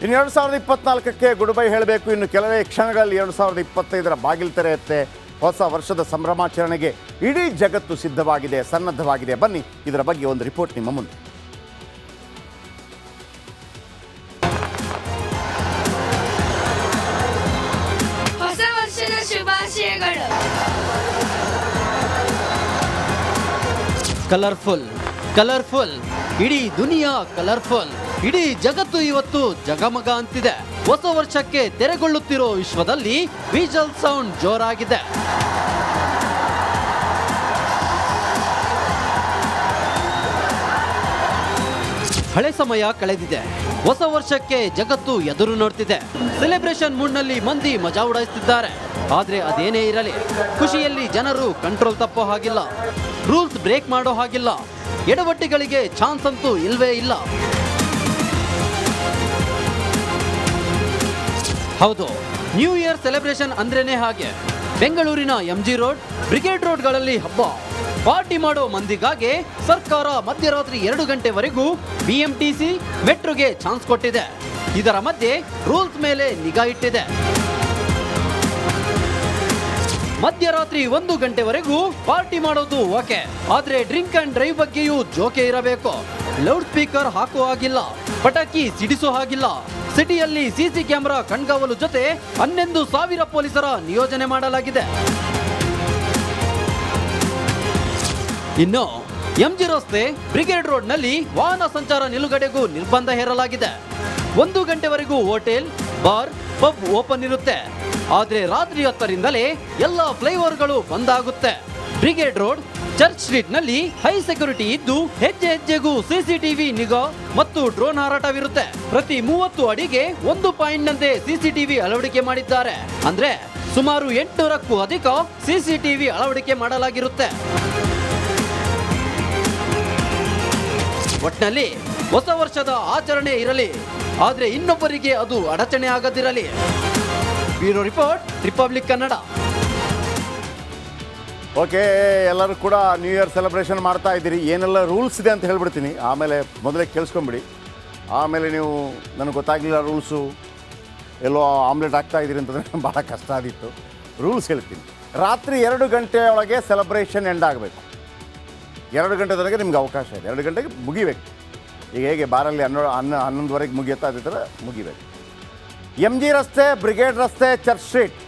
ಇನ್ನು 2024ಕ್ಕೆ good bye ಹೇಳಬೇಕು. ಇನ್ನು ಕೆಲವೇ ಕ್ಷಣಗಳಲ್ಲಿ 2025ರ ಬಾಗಿಲು ತೆರೆಯುತ್ತೆ. ಹೊಸ ವರ್ಷದ ಸಂಭ್ರಮಾಚರಣೆಗೆ ಇಡೀ ಜಗತ್ತು ಸಿದ್ಧವಾಗಿದೆ, ಸನ್ನದ್ಧವಾಗಿದೆ. ಬನ್ನಿ ಇದರ ಬಗ್ಗೆ ಒಂದು ರಿಪೋರ್ಟ್ ನಿಮ್ಮ ಮುಂದೆ. ಹೊಸ ವರ್ಷದ ಶುಭಾಶಯಗಳು. ಕಲರ್ಫುಲ್ ಕಲರ್ಫುಲ್, ಇಡೀ ದುನಿಯಾ ಕಲರ್ಫುಲ್. ಇಡೀ ಜಗತ್ತು ಇವತ್ತು ಜಗಮಗ ಅಂತಿದೆ. ಹೊಸ ವರ್ಷಕ್ಕೆ ತೆರೆಗೊಳ್ಳುತ್ತಿರೋ ವಿಶ್ವದಲ್ಲಿ ವಿಜಲ್ ಸೌಂಡ್ ಜೋರಾಗಿದೆ. ಹಳೆ ಸಮಯ ಕಳೆದಿದೆ. ಹೊಸ ವರ್ಷಕ್ಕೆ ಜಗತ್ತು ಎದುರು ನೋಡ್ತಿದೆ. ಸೆಲೆಬ್ರೇಷನ್ ಮೂಡ್ನಲ್ಲಿ ಮಂದಿ ಮಜಾ ಉಡಾಯಿಸುತ್ತಿದ್ದಾರೆ. ಆದ್ರೆ ಅದೇನೇ ಇರಲಿ, ಖುಷಿಯಲ್ಲಿ ಜನರು ಕಂಟ್ರೋಲ್ ತಪ್ಪೋ ಹಾಗಿಲ್ಲ, ರೂಲ್ಸ್ ಬ್ರೇಕ್ ಮಾಡೋ ಹಾಗಿಲ್ಲ. ಎಡವಟ್ಟಿಗಳಿಗೆ ಚಾನ್ಸ್ ಅಂತೂ ಇಲ್ವೇ ಇಲ್ಲ. ಹೌದು, ನ್ಯೂ ಇಯರ್ ಸೆಲೆಬ್ರೇಷನ್ ಅಂದ್ರೇನೆ ಹಾಗೆ. ಬೆಂಗಳೂರಿನ MG ರೋಡ್, ಬ್ರಿಗೇಡ್ ರೋಡ್ಗಳಲ್ಲಿ ಹಬ್ಬ. ಪಾರ್ಟಿ ಮಾಡೋ ಮಂದಿಗಾಗಿ ಸರ್ಕಾರ ಮಧ್ಯರಾತ್ರಿ 2 ಗಂಟೆವರೆಗೂ BMTC ಮೆಟ್ರೋಗೆ ಚಾನ್ಸ್ ಕೊಟ್ಟಿದೆ. ಇದರ ಮಧ್ಯೆ ರೂಲ್ಸ್ ಮೇಲೆ ನಿಗಾ ಇಟ್ಟಿದೆ. ಮಧ್ಯರಾತ್ರಿ 1 ಗಂಟೆವರೆಗೂ ಪಾರ್ಟಿ ಮಾಡೋದು ಓಕೆ, ಆದ್ರೆ ಡ್ರಿಂಕ್ ಅಂಡ್ ಡ್ರೈವ್ ಬಗ್ಗೆಯೂ ಜೋಕೆ ಇರಬೇಕು. ಲೌಡ್ ಸ್ಪೀಕರ್ ಹಾಕೋ ಹಾಗಿಲ್ಲ, ಪಟಾಕಿ ಸಿಡಿಸೋ ಹಾಗಿಲ್ಲ. ಸಿಟಿಯಲ್ಲಿ CC ಕ್ಯಾಮೆರಾ ಕಣ್ಗಾವಲು ಜೊತೆ 11,000 ಪೊಲೀಸರ ನಿಯೋಜನೆ ಮಾಡಲಾಗಿದೆ. ಇನ್ನು MG ರಸ್ತೆ, ಬ್ರಿಗೇಡ್ ರೋಡ್ನಲ್ಲಿ ವಾಹನ ಸಂಚಾರ ನಿಲುಗಡೆಗೂ ನಿರ್ಬಂಧ ಹೇರಲಾಗಿದೆ. 1 ಗಂಟೆವರೆಗೂ ಹೋಟೆಲ್, ಬಾರ್, ಪಬ್ ಓಪನ್ ಇರುತ್ತೆ. ಆದ್ರೆ ರಾತ್ರಿ 10ರಿಂದಲೇ ಎಲ್ಲ ಫ್ಲೈಓವರ್ಗಳು ಬಂದ್ ಆಗುತ್ತೆ. ಬ್ರಿಗೇಡ್ ರೋಡ್, ಚರ್ಚ್ ಸ್ಟ್ರೀಟ್ ನಲ್ಲಿ ಹೈ ಸೆಕ್ಯೂರಿಟಿ ಇದ್ದು ಹೆಜ್ಜೆ ಹೆಜ್ಜೆಗೂ CCTV ನಿಗಾ ಮತ್ತು ಡ್ರೋನ್ ಹಾರಾಟವಿರುತ್ತೆ. ಪ್ರತಿ 30 ಅಡಿಗೆ 1 ಪಾಯಿಂಟ್ನಂತೆ CCTV ಅಳವಡಿಕೆ ಮಾಡಿದ್ದಾರೆ. ಅಂದ್ರೆ ಸುಮಾರು 800ಕ್ಕೂ ಅಧಿಕ CCTV ಅಳವಡಿಕೆ ಮಾಡಲಾಗಿರುತ್ತೆ. ಒಟ್ನಲ್ಲಿ ಹೊಸ ವರ್ಷದ ಆಚರಣೆ ಇರಲಿ, ಆದ್ರೆ ಇನ್ನೊಬ್ಬರಿಗೆ ಅದು ಅಡಚಣೆ ಆಗದಿರಲಿ. Bureau report, republic Kannada. Okay, ಎಲ್ಲರೂ ಕೂಡ ನ್ಯೂ ಇಯರ್ ಸೆಲೆಬ್ರೇಷನ್ ಮಾಡ್ತಾ ಇದ್ದೀರಿ. ಏನೆಲ್ಲ ರೂಲ್ಸ್ ಇದೆ ಅಂತ ಹೇಳ್ಬಿಡ್ತೀನಿ, ಆಮೇಲೆ ಮೊದಲೇ ಕೇಳಿಸ್ಕೊಂಬಿಡಿ. ಆಮೇಲೆ ನೀವು ನನಗೆ ಗೊತ್ತಾಗಲಿಲ್ಲ ರೂಲ್ಸು, ಎಲ್ಲೋ ಆಮ್ಲೆಟ್ ಹಾಕ್ತಾ ಇದ್ದೀರಿ ಅಂತಂದರೆ ಭಾಳ ಕಷ್ಟ ಆಗಿತ್ತು. ರೂಲ್ಸ್ ಹೇಳ್ತೀನಿ. ರಾತ್ರಿ 2 ಗಂಟೆ ಒಳಗೆ ಸೆಲೆಬ್ರೇಷನ್ ಎಂಡ್ ಆಗಬೇಕು. 2 ಗಂಟೆವರೆಗೆ ನಿಮ್ಗೆ ಅವಕಾಶ ಇದೆ. 2 ಗಂಟೆಗೆ ಮುಗಿಬೇಕು. ಈಗ ಹೇಗೆ ಬಾರಲ್ಲಿ 11ವರೆಗೆ ಮುಗಿಯುತ್ತಾ ಅದೇ ಥರ ಮುಗಿಬೇಕು. MG ರಸ್ತೆ, ಬ್ರಿಗೇಡ್ ರಸ್ತೆ, ಚರ್ಚ್ ಸ್ಟ್ರೀಟ್,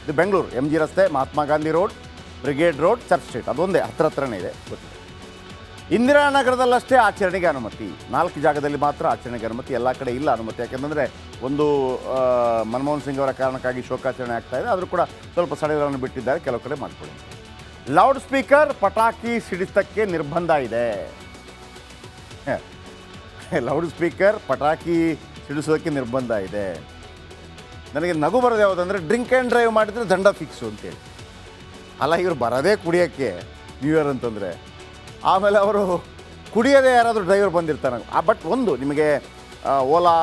ಇದು ಬೆಂಗಳೂರು. MG ರಸ್ತೆ, Mahatma Gandhi road, brigade road, church street, ಅದೊಂದೇ ಹತ್ರನೇ ಇದೆ, ಗೊತ್ತಿದೆ. ಇಂದಿರಾನಗರದಲ್ಲಷ್ಟೇ ಆಚರಣೆಗೆ ಅನುಮತಿ. 4 ಜಾಗದಲ್ಲಿ ಮಾತ್ರ ಆಚರಣೆಗೆ ಅನುಮತಿ, ಎಲ್ಲ ಕಡೆ ಇಲ್ಲ ಅನುಮತಿ. ಯಾಕೆಂದರೆ ಒಂದು ಮನಮೋಹನ್ ಸಿಂಗ್ ಅವರ ಕಾರಣಕ್ಕಾಗಿ ಶೋಕಾಚರಣೆ ಆಗ್ತಾ ಇದೆ. ಆದರೂ ಕೂಡ ಸ್ವಲ್ಪ ಸಡೆಗಳನ್ನು ಬಿಟ್ಟಿದ್ದಾರೆ, ಕೆಲವು ಕಡೆ ಮಾಡಿಕೊಳ್ಳಿ. ಲೌಡ್ ಸ್ಪೀಕರ್, ಪಟಾಕಿ ಸಿಡಿಸೋಕ್ಕೆ ನಿರ್ಬಂಧ ಇದೆ. ಲೌಡ್ ಸ್ಪೀಕರ್, ಪಟಾಕಿ ಸಿಡಿಸೋದಕ್ಕೆ ನಿರ್ಬಂಧ ಇದೆ. ನನಗೆ ನಗು ಬರೋದು ಯಾವುದಂದರೆ, ಡ್ರಿಂಕ್ ಆ್ಯಂಡ್ ಡ್ರೈವ್ ಮಾಡಿದರೆ ದಂಡ ಫಿಕ್ಸು ಅಂತೇಳಿ. ಅಲ್ಲ, ಇವರು ಬರೋದೇ ಕುಡಿಯೋಕ್ಕೆ ನ್ಯೂ ಇಯರ್ ಅಂತಂದರೆ, ಆಮೇಲೆ ಅವರು ಕುಡಿಯೋದೇ ಯಾರಾದರೂ ಡ್ರೈವರ್ ಬಂದಿರ್ತಾರೆ. ಬಟ್ ಒಂದು ನಿಮಗೆ ಓಲಾ,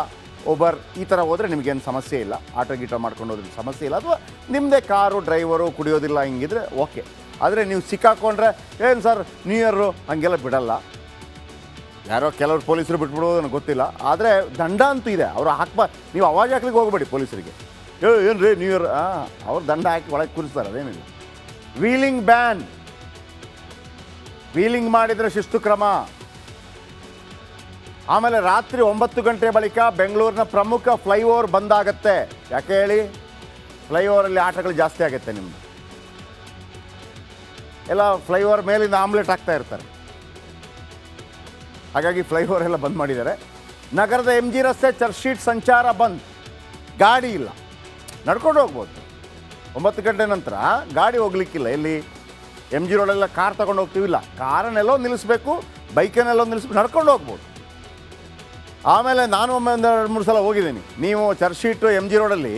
ಓಬರ್ ಈ ಥರ ಹೋದರೆ ನಿಮಗೇನು ಸಮಸ್ಯೆ ಇಲ್ಲ. ಆಟೋ ಗೀಟೋ ಮಾಡ್ಕೊಂಡು ಹೋದ್ರೆ ಸಮಸ್ಯೆ ಇಲ್ಲ. ಅಥವಾ ನಿಮ್ಮದೇ ಕಾರು, ಡ್ರೈವರು ಕುಡಿಯೋದಿಲ್ಲ ಹಿಂಗಿದ್ರೆ ಓಕೆ. ಆದರೆ ನೀವು ಸಿಕ್ಕಾಕೊಂಡ್ರೆ ಏನು ಸರ್ ನ್ಯೂ ಇಯರು ಹಂಗೆಲ್ಲ ಬಿಡಲ್ಲ. ಯಾರೋ ಕೆಲವರು ಪೊಲೀಸರು ಬಿಟ್ಬಿಡೋದು ನನಗೆ ಗೊತ್ತಿಲ್ಲ. ಆದರೆ ದಂಡ ಅಂತೂ ಇದೆ. ಅವರು ನೀವು ಅವಾಜ್ ಹಾಕ್ಲಿಕ್ಕೆ ಹೋಗ್ಬೇಡಿ ಪೊಲೀಸರಿಗೆ. ಏನು ರೀ ನ್ಯೂ ಇಯರ್, ಅವ್ರು ದಂಡ ಹಾಕಿ ಒಳಗೆ ಕೂರಿಸ್ತಾರೆ, ಅದೇನಿಲ್ಲ. ವೀಲಿಂಗ್ ಬ್ಯಾನ್, ವೀಲಿಂಗ್ ಮಾಡಿದರೆ ಶಿಸ್ತು ಕ್ರಮ. ಆಮೇಲೆ ರಾತ್ರಿ 9 ಗಂಟೆ ಬಳಿಕ ಬೆಂಗಳೂರಿನ ಪ್ರಮುಖ ಫ್ಲೈಓವರ್ ಬಂದಾಗತ್ತೆ. ಯಾಕೆ ಹೇಳಿ? ಫ್ಲೈಓವರಲ್ಲಿ ಆಟಗಳು ಜಾಸ್ತಿ ಆಗುತ್ತೆ. ನಿಮ್ಮದು ಎಲ್ಲ ಫ್ಲೈಓವರ್ ಮೇಲಿಂದ ಆಮ್ಲೆಟ್ ಹಾಕ್ತಾ ಇರ್ತಾರೆ, ಹಾಗಾಗಿ ಫ್ಲೈಓವರ್ ಎಲ್ಲ ಬಂದ್ ಮಾಡಿದ್ದಾರೆ. ನಗರದ MG ರಸ್ತೆ, ಚರ್ಚ್ ಸ್ಟ್ರೀಟ್ ಸಂಚಾರ ಬಂದ್. ಗಾಡಿ ಇಲ್ಲ, ನಡ್ಕೊಂಡು ಹೋಗ್ಬೋದು. 9 ಗಂಟೆ ನಂತರ ಗಾಡಿ ಹೋಗ್ಲಿಕ್ಕಿಲ್ಲ. ಎಲ್ಲಿ MG ರೋಡೆಲ್ಲ ಕಾರ್ ತೊಗೊಂಡು ಹೋಗ್ತೀವಿಲ್ಲ, ಕಾರನ್ನೆಲ್ಲೋ ನಿಲ್ಲಿಸ್ಬೇಕು, ಬೈಕನ್ನೆಲ್ಲೋ ನಿಲ್ಲಿಸ್ಬೇಕು, ನಡ್ಕೊಂಡು ಹೋಗ್ಬೋದು. ಆಮೇಲೆ ನಾನು ಒಮ್ಮೆ 1-2-3 ಸಲ ಹೋಗಿದ್ದೀನಿ. ನೀವು ಚರ್ಚ್ ಸ್ಟ್ರೀಟು MG ರೋಡಲ್ಲಿ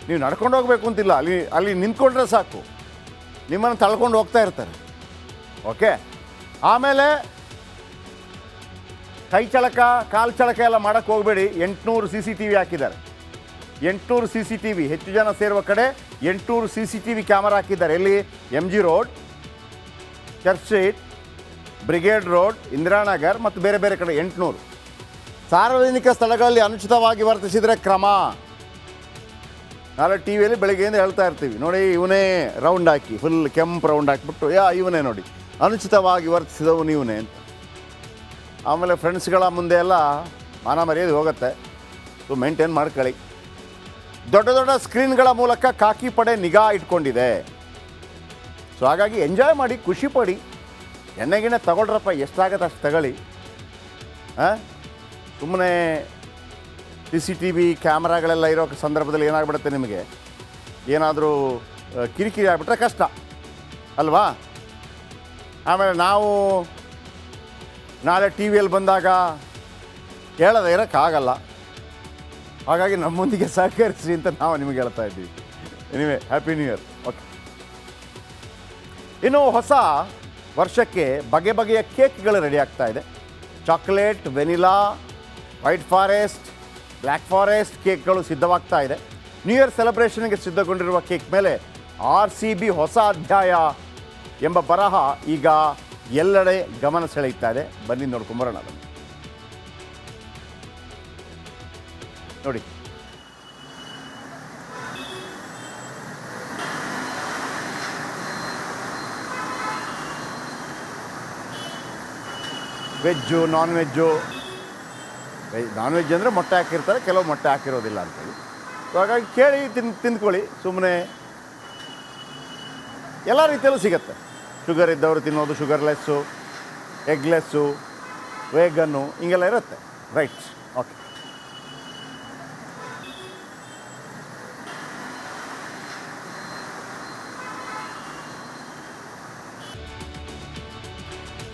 ನೀವು ನಡ್ಕೊಂಡು ಹೋಗಬೇಕು ಅಂತಿಲ್ಲ, ಅಲ್ಲಿ ನಿಂತ್ಕೊಂಡ್ರೆ ಸಾಕು, ನಿಮ್ಮನ್ನು ತಳ್ಕೊಂಡು ಹೋಗ್ತಾ ಇರ್ತಾರೆ. ಓಕೆ, ಆಮೇಲೆ ಕೈ ಚಳಕ, ಕಾಲು ಚಳಕ ಎಲ್ಲ ಮಾಡೋಕ್ಕೆ ಹೋಗಬೇಡಿ. 800 CCTV ಹಾಕಿದ್ದಾರೆ. 800 CCTV, ಹೆಚ್ಚು ಜನ ಸೇರುವ ಕಡೆ 800 CCTV ಕ್ಯಾಮರಾ ಹಾಕಿದ್ದಾರೆ. ಎಲ್ಲಿ? MG road, church street, brigade road, Indiranagar ಮತ್ತು ಬೇರೆ ಬೇರೆ ಕಡೆ 800. ಸಾರ್ವಜನಿಕ ಸ್ಥಳಗಳಲ್ಲಿ ಅನುಚಿತವಾಗಿ ವರ್ತಿಸಿದರೆ ಕ್ರಮ. ನಾಳೆ ಟಿ ವಿಯಲ್ಲಿ ಬೆಳಗ್ಗೆಯಿಂದ ಹೇಳ್ತಾ ಇರ್ತೀವಿ, ನೋಡಿ ಇವನೇ ರೌಂಡ್ ಹಾಕಿ ಫುಲ್ ಕೆಂಪು ರೌಂಡ್ ಹಾಕಿಬಿಟ್ಟು ಇವನೇ ನೋಡಿ ಅನುಚಿತವಾಗಿ ವರ್ತಿಸಿದವನು ಇವನೇ ಅಂತ. ಆಮೇಲೆ ಫ್ರೆಂಡ್ಸ್ಗಳ ಮುಂದೆ ಎಲ್ಲ ಮಾನ ಮರ್ಯಾದೆ ಹೋಗುತ್ತೆ. ಸೊ ಮೇಂಟೈನ್ ಮಾಡ್ಕೊಳ್ಳಿ. ದೊಡ್ಡ ದೊಡ್ಡ ಸ್ಕ್ರೀನ್ಗಳ ಮೂಲಕ ಖಾಕಿ ಪಡೆ ನಿಗಾ ಇಟ್ಕೊಂಡಿದೆ. ಸೊ ಹಾಗಾಗಿ ಎಂಜಾಯ್ ಮಾಡಿ, ಖುಷಿ ಪಡಿ. ಎಣ್ಣೆಗಿಣ್ಣೆ ತಗೊಳ್ರಪ್ಪ, ಎಷ್ಟಾಗತ್ತೆ ಅಷ್ಟು ತಗೊಳ್ಳಿ. ಸುಮ್ಮನೆ CCTV ಕ್ಯಾಮ್ರಾಗಳೆಲ್ಲ ಇರೋ ಸಂದರ್ಭದಲ್ಲಿ ಏನಾಗ್ಬಿಡುತ್ತೆ, ನಿಮಗೆ ಏನಾದರೂ ಕಿರಿಕಿರಿ ಆಗಿಬಿಟ್ರೆ ಕಷ್ಟ ಅಲ್ವಾ. ಆಮೇಲೆ ನಾವು ನಾಳೆ ಟಿ ವಿಯಲ್ಲಿ ಬಂದಾಗ ಹೇಳೋದೇ ಇರೋಕ್ಕಾಗಲ್ಲ. ಹಾಗಾಗಿ ನಮ್ಮೊಂದಿಗೆ ಸಹಕರಿಸಿ ಅಂತ ನಾವು ನಿಮಗೆ ಹೇಳ್ತಾ ಇದ್ದೀವಿ. Anyway, happy new year. Okay, ಇನ್ನು ಹೊಸ ವರ್ಷಕ್ಕೆ ಬಗೆ ಬಗೆಯ ಕೇಕ್ಗಳು ರೆಡಿ ಆಗ್ತಾ ಇದೆ. Chocolate, vanilla, white forest, black forest ಕೇಕ್ಗಳು ಸಿದ್ಧವಾಗ್ತಾ ಇದೆ. ನ್ಯೂ ಇಯರ್ ಸೆಲೆಬ್ರೇಷನ್ಗೆ ಸಿದ್ಧಗೊಂಡಿರುವ ಕೇಕ್ ಮೇಲೆ RCB ಹೊಸ ಅಧ್ಯಾಯ ಎಂಬ ಬರಹ ಈಗ ಎಲ್ಲೆಡೆ ಗಮನ ಸೆಳೆಯುತ್ತಾ ಇದೆ. ಬನ್ನಿ ನೋಡ್ಕೊಂಬರೋಣ ಅದನ್ನು. ನೋಡಿ, veg, non veg. Non veg ಅಂದರೆ ಮೊಟ್ಟೆ ಹಾಕಿರ್ತಾರೆ, ಕೆಲವು ಮೊಟ್ಟೆ ಹಾಕಿರೋದಿಲ್ಲ ಅಂತೇಳಿ. ಸೊ ಹಾಗಾಗಿ ಕೇಳಿ ತಿಂದ್ಕೊಳ್ಳಿ. ಸುಮ್ಮನೆ ಎಲ್ಲ ರೀತಿಯಲ್ಲೂ ಸಿಗುತ್ತೆ. ಶುಗರ್ ಇದ್ದವರು ತಿನ್ನೋದು, ಶುಗರ್ಲೆಸ್ಸು, ಎಗ್ಲೆಸ್ಸು, ವೇಗನ್ನು, ಹಿಂಗೆಲ್ಲ ಇರುತ್ತೆ. Right, okay.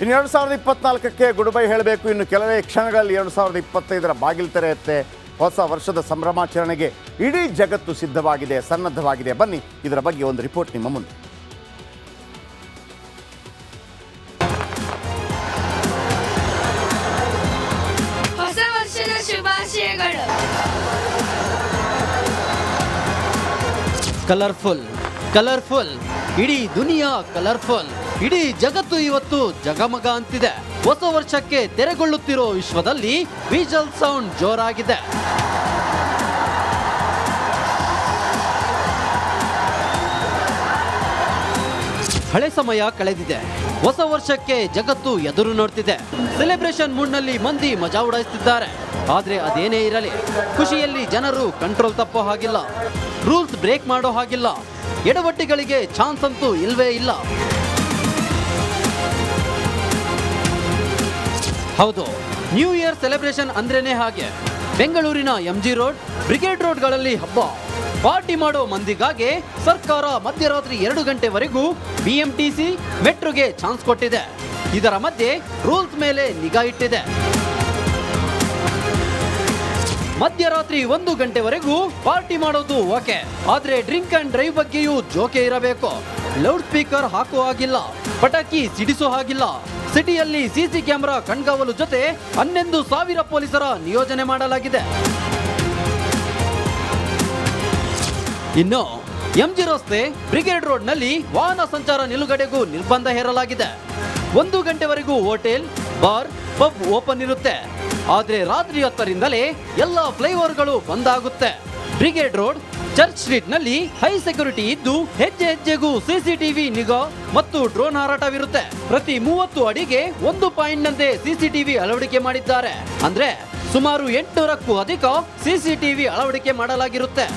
ಇನ್ನು 2024ಕ್ಕೆ ಗುಡ್ ಬೈ ಹೇಳಬೇಕು. ಇನ್ನು ಕೆಲವೇ ಕ್ಷಣಗಳಲ್ಲಿ 2025ರ ಬಾಗಿಲು ತೆರೆಯುತ್ತೆ. ಹೊಸ ವರ್ಷದ ಸಂಭ್ರಮಾಚರಣೆಗೆ ಇಡೀ ಜಗತ್ತು ಸಿದ್ಧವಾಗಿದೆ, ಸನ್ನದ್ಧವಾಗಿದೆ. ಬನ್ನಿ ಇದರ ಬಗ್ಗೆ ಒಂದು ರಿಪೋರ್ಟ್ ನಿಮ್ಮ ಮುಂದೆ. ಹೊಸ ವರ್ಷದ ಶುಭಾಶಯಗಳು. ಕಲರ್ಫುಲ್ ಕಲರ್ಫುಲ್, ಇಡೀ ದುನಿಯಾ ಕಲರ್ಫುಲ್. ಇಡೀ ಜಗತ್ತು ಇವತ್ತು ಜಗಮಗ ಅಂತಿದೆ. ಹೊಸ ವರ್ಷಕ್ಕೆ ತೆರೆಗೊಳ್ಳುತ್ತಿರೋ ವಿಶ್ವದಲ್ಲಿ ವಿಜುವಲ್ ಸೌಂಡ್ ಜೋರಾಗಿದೆ. ಹಳೆ ಸಮಯ ಕಳೆದಿದೆ. ಹೊಸ ವರ್ಷಕ್ಕೆ ಜಗತ್ತು ಎದುರು ನೋಡ್ತಿದೆ. ಸೆಲೆಬ್ರೇಷನ್ ಮೂಡ್ನಲ್ಲಿ ಮಂದಿ ಮಜಾ ಉಡಾಯಿಸ್ತಿದ್ದಾರೆ. ಆದ್ರೆ ಅದೇನೇ ಇರಲಿ, ಖುಷಿಯಲ್ಲಿ ಜನರು ಕಂಟ್ರೋಲ್ ತಪ್ಪೋ ಹಾಗಿಲ್ಲ, ರೂಲ್ಸ್ ಬ್ರೇಕ್ ಮಾಡೋ ಹಾಗಿಲ್ಲ. ಎಡವಟ್ಟಿಗಳಿಗೆ ಚಾನ್ಸ್ ಅಂತೂ ಇಲ್ವೇ ಇಲ್ಲ. ಹೌದು, ನ್ಯೂ ಇಯರ್ ಸೆಲೆಬ್ರೇಷನ್ ಅಂದ್ರೇನೆ ಹಾಗೆ. ಬೆಂಗಳೂರಿನ MG ರೋಡ್, ಬ್ರಿಗೇಡ್ ರೋಡ್ಗಳಲ್ಲಿ ಹಬ್ಬ. ಪಾರ್ಟಿ ಮಾಡೋ ಮಂದಿಗಾಗಿ ಸರ್ಕಾರ ಮಧ್ಯರಾತ್ರಿ 2 ಗಂಟೆವರೆಗೂ BMTC, ಮೆಟ್ರೋಗೆ ಚಾನ್ಸ್ ಕೊಟ್ಟಿದೆ. ಇದರ ಮಧ್ಯೆ ರೂಲ್ಸ್ ಮೇಲೆ ನಿಗಾ ಇಟ್ಟಿದೆ. ಮಧ್ಯರಾತ್ರಿ 1 ಗಂಟೆವರೆಗೂ ಪಾರ್ಟಿ ಮಾಡೋದು ಓಕೆ, ಆದ್ರೆ ಡ್ರಿಂಕ್ ಅಂಡ್ ಡ್ರೈವ್ ಬಗ್ಗೆಯೂ ಜೋಕೆ ಇರಬೇಕು. ಲೌಡ್ ಸ್ಪೀಕರ್ ಹಾಕೋ ಹಾಗಿಲ್ಲ, ಪಟಾಕಿ ಸಿಡಿಸೋ ಹಾಗಿಲ್ಲ. ಸಿಟಿಯಲ್ಲಿ CC ಕ್ಯಾಮೆರಾ ಕಣ್ಗಾವಲು ಜೊತೆ 11,000 ಪೊಲೀಸರ ನಿಯೋಜನೆ ಮಾಡಲಾಗಿದೆ. ಇನ್ನು MG ರಸ್ತೆ, ಬ್ರಿಗೇಡ್ ರೋಡ್ನಲ್ಲಿ ವಾಹನ ಸಂಚಾರ ನಿಲುಗಡೆಗೂ ನಿರ್ಬಂಧ ಹೇರಲಾಗಿದೆ. 1 ಗಂಟೆವರೆಗೂ ಹೋಟೆಲ್, ಬಾರ್, ಪಬ್ ಓಪನ್ ಇರುತ್ತೆ. ಆದ್ರೆ ರಾತ್ರಿ 10ರಿಂದಲೇ ಎಲ್ಲ ಫ್ಲೈಓವರ್ಗಳು ಬಂದ್ ಆಗುತ್ತೆ. ಬ್ರಿಗೇಡ್ ರೋಡ್, ಚರ್ಚ್ ಸ್ಟ್ರೀಟ್ ನಲ್ಲಿ ಹೈ ಸೆಕ್ಯೂರಿಟಿ ಇದ್ದು ಹೆಜ್ಜೆ ಹೆಜ್ಜೆಗೂ CCTV ನಿಗಾ ಮತ್ತು ಡ್ರೋನ್ ಹಾರಾಟವಿರುತ್ತೆ. ಪ್ರತಿ 30 ಅಡಿಗೆ 1 ಪಾಯಿಂಟ್ನಂತೆ CCTV ಅಳವಡಿಕೆ ಮಾಡಿದ್ದಾರೆ. ಅಂದ್ರೆ ಸುಮಾರು 800ಕ್ಕೂ ಅಧಿಕ CCTV ಅಳವಡಿಕೆ ಮಾಡಲಾಗಿರುತ್ತೆ.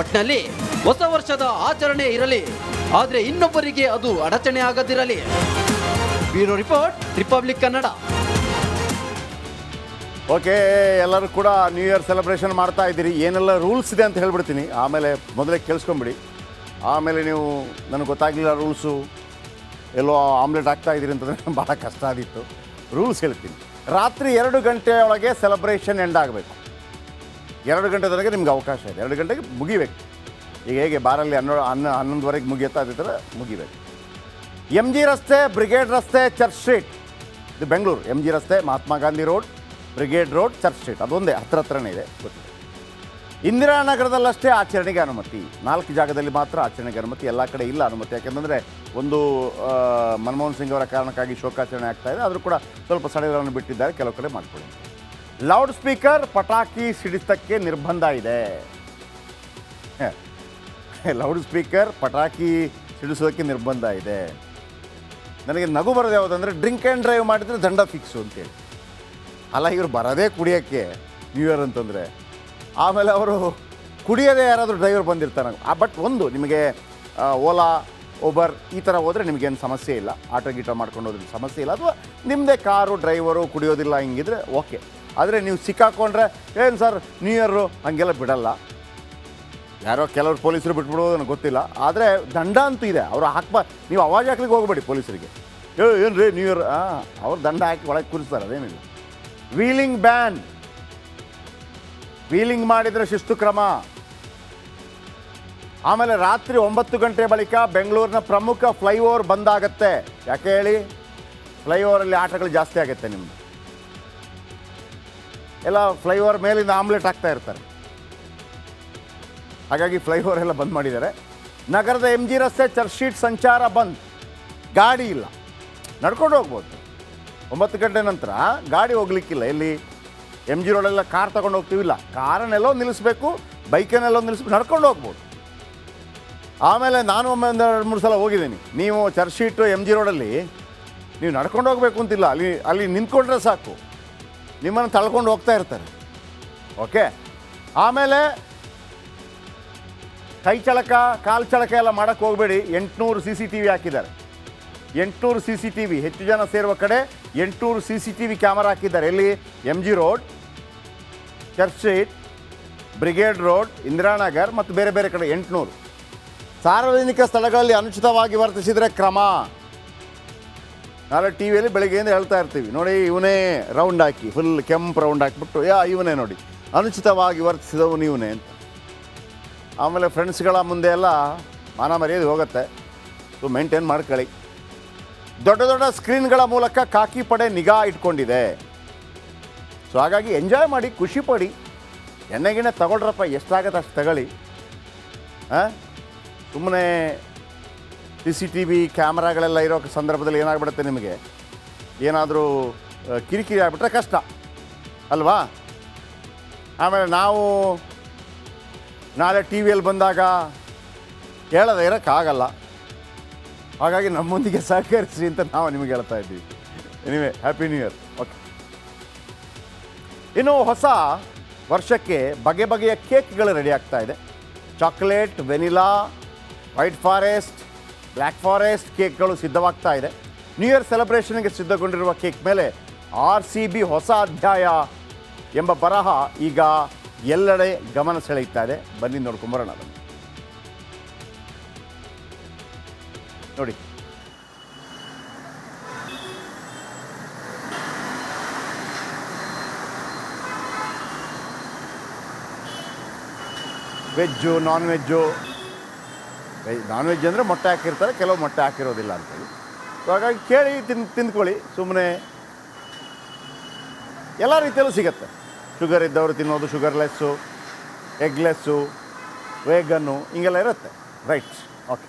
ಒಟ್ನಲ್ಲಿ ಹೊಸ ವರ್ಷದ ಆಚರಣೆ ಇರಲಿ, ಆದ್ರೆ ಇನ್ನೊಬ್ಬರಿಗೆ ಅದು ಅಡಚಣೆ ಆಗದಿರಲಿ. Bureau report, republic Kannada. Okay, ಎಲ್ಲರೂ ಕೂಡ ನ್ಯೂ ಇಯರ್ ಸೆಲೆಬ್ರೇಷನ್ ಮಾಡ್ತಾ ಇದ್ದೀರಿ. ಏನೆಲ್ಲ ರೂಲ್ಸ್ ಇದೆ ಅಂತ ಹೇಳ್ಬಿಡ್ತೀನಿ, ಆಮೇಲೆ ಮೊದಲೇ ಕೇಳಿಸ್ಕೊಂಬಿಡಿ. ಆಮೇಲೆ ನೀವು ನನಗೆ ಗೊತ್ತಾಗಲಿಲ್ಲ ರೂಲ್ಸು, ಎಲ್ಲೋ ಆಮ್ಲೆಟ್ ಹಾಕ್ತಾ ಇದ್ದೀರಿ ಅಂತಂದರೆ ಭಾಳ ಕಷ್ಟ ಆಗಿತ್ತು. ರೂಲ್ಸ್ ಹೇಳ್ತೀನಿ. ರಾತ್ರಿ 2 ಗಂಟೆಯೊಳಗೆ ಸೆಲೆಬ್ರೇಷನ್ ಎಂಡ್ ಆಗಬೇಕು. 2 ಗಂಟೆದೊಳಗೆ ನಿಮ್ಗೆ ಅವಕಾಶ ಇದೆ. 2 ಗಂಟೆಗೆ ಮುಗಿಬೇಕು. ಈಗ ಹೇಗೆ ಬಾರಲ್ಲಿ 11:30ವರೆಗೆ ಮುಗಿಯುತ್ತಾ ಇದ್ದರೆ ಮುಗಿಬೇಕು. MG ರಸ್ತೆ, ಬ್ರಿಗೇಡ್ ರಸ್ತೆ, ಚರ್ಚ್ ಸ್ಟ್ರೀಟ್, ಇದು ಬೆಂಗಳೂರು. MG ರಸ್ತೆ, Mahatma Gandhi road, brigade road, church street, ಅದೊಂದೇ ಹತ್ರನೇ ಇದೆ, ಗೊತ್ತಿದೆ. ಇಂದಿರಾನಗರದಲ್ಲಷ್ಟೇ ಆಚರಣೆಗೆ ಅನುಮತಿ, 4 ಜಾಗದಲ್ಲಿ ಮಾತ್ರ ಆಚರಣೆಗೆ ಅನುಮತಿ, ಎಲ್ಲ ಕಡೆ ಇಲ್ಲ ಅನುಮತಿ. ಯಾಕೆಂದರೆ ಒಂದು ಮನಮೋಹನ್ ಸಿಂಗ್ ಅವರ ಕಾರಣಕ್ಕಾಗಿ ಶೋಕಾಚರಣೆ ಆಗ್ತಾ ಇದೆ, ಆದರೂ ಕೂಡ ಸ್ವಲ್ಪ ಸಡಗರವನ್ನು ಬಿಟ್ಟಿದ್ದಾರೆ, ಕೆಲವು ಕಡೆ ಮಾಡ್ಕೊಳ್ಳಿ. ಲೌಡ್ ಸ್ಪೀಕರ್ ಪಟಾಕಿ ಸಿಡಿಸೋಕ್ಕೆ ನಿರ್ಬಂಧ ಇದೆ. ಲೌಡ್ ಸ್ಪೀಕರ್ ಪಟಾಕಿ ಸಿಡಿಸೋದಕ್ಕೆ ನಿರ್ಬಂಧ ಇದೆ. ನನಗೆ ನಗು ಬರೋದು ಯಾವುದಂದರೆ ಡ್ರಿಂಕ್ ಆ್ಯಂಡ್ ಡ್ರೈವ್ ಮಾಡಿದರೆ ದಂಡ ಫಿಕ್ಸು ಅಂತೇಳಿ. ಅಲ್ಲ, ಇವರು ಬರೋದೇ ಕುಡಿಯೋಕ್ಕೆ ನ್ಯೂ ಇಯರ್ ಅಂತಂದರೆ, ಆಮೇಲೆ ಅವರು ಕುಡಿಯೋದೇ ಯಾರಾದರೂ ಡ್ರೈವರ್ ಬಂದಿರ್ತಾರೆ. ಬಟ್ ಒಂದು ನಿಮಗೆ ಓಲಾ ಓಬರ್ ಈ ಥರ ಹೋದರೆ ನಿಮಗೇನು ಸಮಸ್ಯೆ ಇಲ್ಲ, ಆಟೋ ಗೀಟೋ ಮಾಡ್ಕೊಂಡು ಹೋದ್ರೆ ಸಮಸ್ಯೆ ಇಲ್ಲ. ಅಥವಾ ನಿಮ್ಮದೇ ಕಾರು ಡ್ರೈವರು ಕುಡಿಯೋದಿಲ್ಲ ಹಿಂಗಿದ್ರೆ ಓಕೆ. ಆದರೆ ನೀವು ಸಿಕ್ಕಾಕೊಂಡ್ರೆ ಏನು ಸರ್ ನ್ಯೂ ಇಯರು ಹಂಗೆಲ್ಲ ಬಿಡಲ್ಲ. ಯಾರೋ ಕೆಲವರು ಪೊಲೀಸರು ಬಿಟ್ಬಿಡೋದು ನನಗೆ ಗೊತ್ತಿಲ್ಲ, ಆದರೆ ದಂಡ ಅಂತೂ ಇದೆ. ಅವರು ನೀವು ಅವಾಜ್ ಹಾಕ್ಲಿಕ್ಕೆ ಹೋಗಬೇಡಿ ಪೊಲೀಸರಿಗೆ, ಏನು ರೀ ನ್ಯೂ ಇಯರ್, ಅವ್ರು ದಂಡ ಹಾಕಿ ಒಳಗೆ ಕೂರಿಸ್ತಾರೆ, ಅದೇನಿಲ್ಲ. ವೀಲಿಂಗ್ ಬ್ಯಾನ್, ವೀಲಿಂಗ್ ಮಾಡಿದರೆ ಶಿಸ್ತು ಕ್ರಮ. ಆಮೇಲೆ ರಾತ್ರಿ 9 ಗಂಟೆ ಬಳಿಕ ಬೆಂಗಳೂರಿನ ಪ್ರಮುಖ ಫ್ಲೈಓವರ್ ಬಂದಾಗತ್ತೆ. ಯಾಕೆ ಹೇಳಿ? ಫ್ಲೈಓವರಲ್ಲಿ ಆಟಗಳು ಜಾಸ್ತಿ ಆಗುತ್ತೆ. ನಿಮ್ಮದು ಎಲ್ಲ ಫ್ಲೈಓವರ್ ಮೇಲಿಂದ ಆಮ್ಲೆಟ್ ಹಾಕ್ತಾ ಇರ್ತಾರೆ, ಹಾಗಾಗಿ ಫ್ಲೈಓವರ್ ಎಲ್ಲ ಬಂದ್ ಮಾಡಿದ್ದಾರೆ. ನಗರದ MG ರಸ್ತೆ ಚರ್ಚ್ ಸ್ಟ್ರೀಟ್ ಸಂಚಾರ ಬಂದ್, ಗಾಡಿ ಇಲ್ಲ, ನಡ್ಕೊಂಡು ಹೋಗ್ಬೋದು. 9 ಗಂಟೆ ನಂತರ ಗಾಡಿ ಹೋಗ್ಲಿಕ್ಕಿಲ್ಲ. ಎಲ್ಲಿ MG ರೋಡೆಲ್ಲ ಕಾರ್ ತೊಗೊಂಡು ಹೋಗ್ತೀವಿಲ್ಲ, ಕಾರನ್ನೆಲ್ಲೋ ನಿಲ್ಲಿಸ್ಬೇಕು, ಬೈಕನ್ನೆಲ್ಲೋ ನಿಲ್ಲಿಸ್ಬೇಕು, ನಡ್ಕೊಂಡು ಹೋಗ್ಬೋದು. ಆಮೇಲೆ ನಾನು ಒಮ್ಮೆ 1-2-3 ಸಲ ಹೋಗಿದ್ದೀನಿ. ನೀವು ಚರ್ಚ್ ಸ್ಟ್ರೀಟು MG ರೋಡಲ್ಲಿ ನೀವು ನಡ್ಕೊಂಡು ಹೋಗಬೇಕು ಅಂತಿಲ್ಲ, ಅಲ್ಲಿ ನಿಂತ್ಕೊಂಡ್ರೆ ಸಾಕು, ನಿಮ್ಮನ್ನು ತಳ್ಕೊಂಡು ಹೋಗ್ತಾ ಇರ್ತಾರೆ. ಓಕೆ. ಆಮೇಲೆ ಕೈ ಚಳಕ ಕಾಲು ಚಳಕ ಎಲ್ಲ ಮಾಡೋಕ್ಕೆ ಹೋಗಬೇಡಿ. 800 CCTV ಹಾಕಿದ್ದಾರೆ. 800 CCTV, ಹೆಚ್ಚು ಜನ ಸೇರುವ ಕಡೆ 800 CCTV ಕ್ಯಾಮರಾ ಹಾಕಿದ್ದಾರೆ. ಎಲ್ಲಿ? MG road, church street, brigade road, Indiranagar ಮತ್ತು ಬೇರೆ ಬೇರೆ ಕಡೆ 800. ಸಾರ್ವಜನಿಕ ಸ್ಥಳಗಳಲ್ಲಿ ಅನುಚಿತವಾಗಿ ವರ್ತಿಸಿದರೆ ಕ್ರಮ. ನಾಳೆ ಟಿ ವಿಯಲ್ಲಿ ಬೆಳಗ್ಗೆಯಿಂದ ಹೇಳ್ತಾ ಇರ್ತೀವಿ, ನೋಡಿ ಇವನೇ ರೌಂಡ್ ಹಾಕಿ, ಫುಲ್ ಕೆಂಪು ರೌಂಡ್ ಹಾಕಿಬಿಟ್ಟು ಇವನೇ ನೋಡಿ ಅನುಚಿತವಾಗಿ ವರ್ತಿಸಿದವನು ಇವನೇ ಅಂತ. ಆಮೇಲೆ ಫ್ರೆಂಡ್ಸ್ಗಳ ಮುಂದೆ ಎಲ್ಲ ಮಾನ ಮರ್ಯಾದೆ ಹೋಗುತ್ತೆ. ಸೊ ಮೇಂಟೈನ್ ಮಾಡ್ಕೊಳ್ಳಿ. ದೊಡ್ಡ ದೊಡ್ಡ ಸ್ಕ್ರೀನ್ಗಳ ಮೂಲಕ ಖಾಕಿ ಪಡೆ ನಿಗಾ ಇಟ್ಕೊಂಡಿದೆ. ಸೊ ಹಾಗಾಗಿ ಎಂಜಾಯ್ ಮಾಡಿ, ಖುಷಿ ಪಡಿ. ಎಣ್ಣೆಗಿಣ್ಣೆ ತಗೊಳ್ರಪ್ಪ, ಎಷ್ಟಾಗತ್ತೆ ಅಷ್ಟು ತಗೊಳ್ಳಿ. ಸುಮ್ಮನೆ CCTV ಕ್ಯಾಮ್ರಾಗಳೆಲ್ಲ ಇರೋ ಸಂದರ್ಭದಲ್ಲಿ ಏನಾಗ್ಬಿಡುತ್ತೆ, ನಿಮಗೆ ಏನಾದರೂ ಕಿರಿಕಿರಿ ಆಗಿಬಿಟ್ರೆ ಕಷ್ಟ ಅಲ್ವಾ? ಆಮೇಲೆ ನಾವು ನಾಳೆ ಟಿ ವಿಯಲ್ಲಿ ಬಂದಾಗ ಹೇಳೋದೇ ಇರೋಕ್ಕಾಗಲ್ಲ. ಹಾಗಾಗಿ ನಮ್ಮೊಂದಿಗೆ ಸಹಕರಿಸಿ ಅಂತ ನಾವು ನಿಮಗೆ ಹೇಳ್ತಾ ಇದ್ದೀವಿ. Anyway, happy new year. Okay. ಇನ್ನು ಹೊಸ ವರ್ಷಕ್ಕೆ ಬಗೆ ಬಗೆಯ ಕೇಕ್ಗಳು ರೆಡಿ ಆಗ್ತಾ ಇದೆ. Chocolate, vanilla, white forest, black forest ಕೇಕ್ಗಳು ಸಿದ್ಧವಾಗ್ತಾ ಇದೆ. ನ್ಯೂ ಇಯರ್ ಸೆಲೆಬ್ರೇಷನ್ಗೆ ಸಿದ್ಧಗೊಂಡಿರುವ ಕೇಕ್ ಮೇಲೆ RCB ಹೊಸ ಅಧ್ಯಾಯ ಎಂಬ ಬರಹ ಈಗ ಎಲ್ಲೆಡೆ ಗಮನ ಸೆಳೆಯುತ್ತಾ ಇದೆ. ಬನ್ನಿ ನೋಡ್ಕೊಂಬರೋಣ ಅದನ್ನು. ನೋಡಿ, veg, non veg. Non veg ಅಂದರೆ ಮೊಟ್ಟೆ ಹಾಕಿರ್ತಾರೆ, ಕೆಲವು ಮೊಟ್ಟೆ ಹಾಕಿರೋದಿಲ್ಲ ಅಂತೇಳಿ. ಸೊ ಹಾಗಾಗಿ ಕೇಳಿ ತಿಂದ್ಕೊಳ್ಳಿ. ಸುಮ್ಮನೆ ಎಲ್ಲ ರೀತಿಯಲ್ಲೂ ಸಿಗುತ್ತೆ. ಶುಗರ್ ಇದ್ದವರು ತಿನ್ನೋದು, ಶುಗರ್ಲೆಸ್ಸು, ಎಗ್ಲೆಸ್ಸು, ವೇಗನ್ನು, ಹಿಂಗೆಲ್ಲ ಇರುತ್ತೆ. ರೈಟ್. ಓಕೆ.